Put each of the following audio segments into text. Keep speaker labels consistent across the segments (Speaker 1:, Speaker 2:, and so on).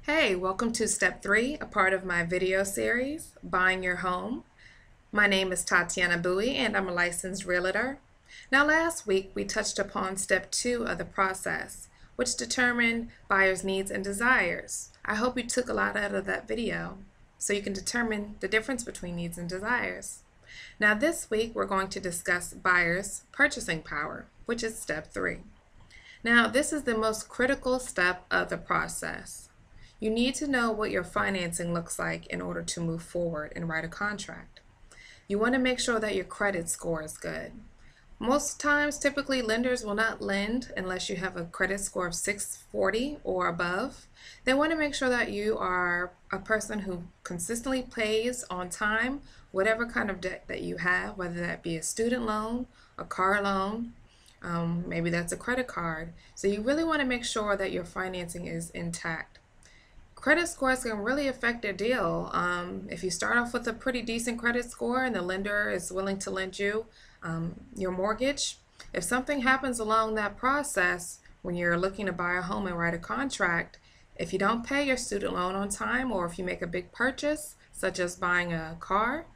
Speaker 1: Hey, welcome to step 3, a part of my video series, Buying Your Home. My name is Tatiana Bowie and I'm a licensed realtor. Now last week we touched upon step 2 of the process, which determined buyers' needs and desires. I hope you took a lot out of that video so you can determine the difference between needs and desires. Now this week we're going to discuss buyers' purchasing power, which is step 3. Now this is the most critical step of the process. You need to know what your financing looks like in order to move forward and write a contract. You want to make sure that your credit score is good. Most times, typically, lenders will not lend unless you have a credit score of 640 or above. They want to make sure that you are a person who consistently pays on time, whatever kind of debt that you have, whether that be a student loan, a car loan, maybe that's a credit card. So you really want to make sure that your financing is intact. Credit scores can really affect a deal. If you start off with a pretty decent credit score and the lender is willing to lend you your mortgage, if something happens along that process when you're looking to buy a home and write a contract, if you don't pay your student loan on time, or if you make a big purchase, such as buying a car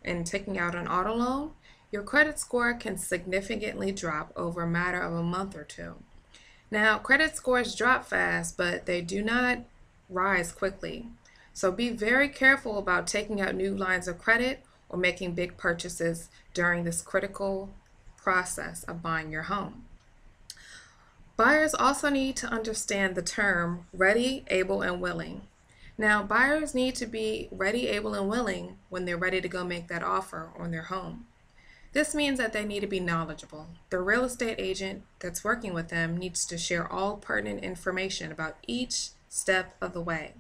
Speaker 1: and taking out an auto loan, your credit score can significantly drop over a matter of a month or two. Now, credit scores drop fast, but they do not rise quickly. So be very careful about taking out new lines of credit or making big purchases during this critical process of buying your home. Buyers also need to understand the term ready, able, and willing. Now, buyers need to be ready, able, and willing when they're ready to go make that offer on their home. This means that they need to be knowledgeable. The real estate agent that's working with them needs to share all pertinent information about each step of the way.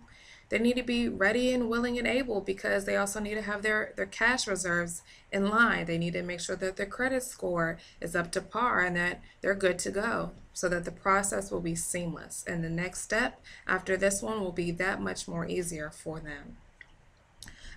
Speaker 1: They need to be ready and willing and able because they also need to have their cash reserves in line. They need to make sure that their credit score is up to par and that they're good to go so that the process will be seamless. And the next step after this one will be that much more easier for them.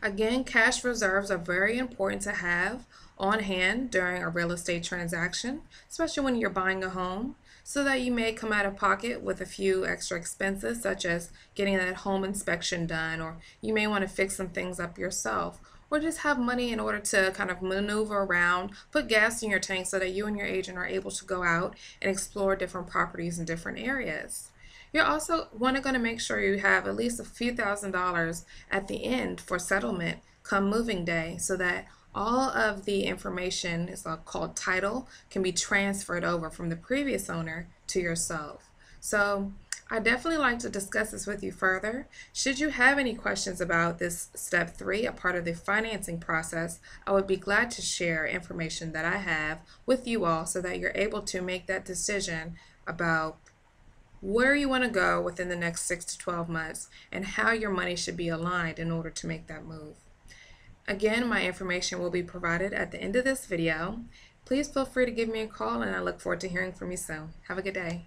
Speaker 1: Again, cash reserves are very important to have on hand during a real estate transaction, especially when you're buying a home, so that you may come out of pocket with a few extra expenses, such as getting that home inspection done, or you may want to fix some things up yourself, or just have money in order to kind of maneuver around, put gas in your tank so that you and your agent are able to go out and explore different properties in different areas. You're also going to make sure you have at least a few $1,000s at the end for settlement come moving day so that all of the information is called title can be transferred over from the previous owner to yourself. So I definitely like to discuss this with you further. Should you have any questions about this step 3, a part of the financing process, I would be glad to share information that I have with you all so that you're able to make that decision about where you want to go within the next 6 to 12 months and how your money should be aligned in order to make that move. Again, my information will be provided at the end of this video. Please feel free to give me a call and I look forward to hearing from you soon. Have a good day.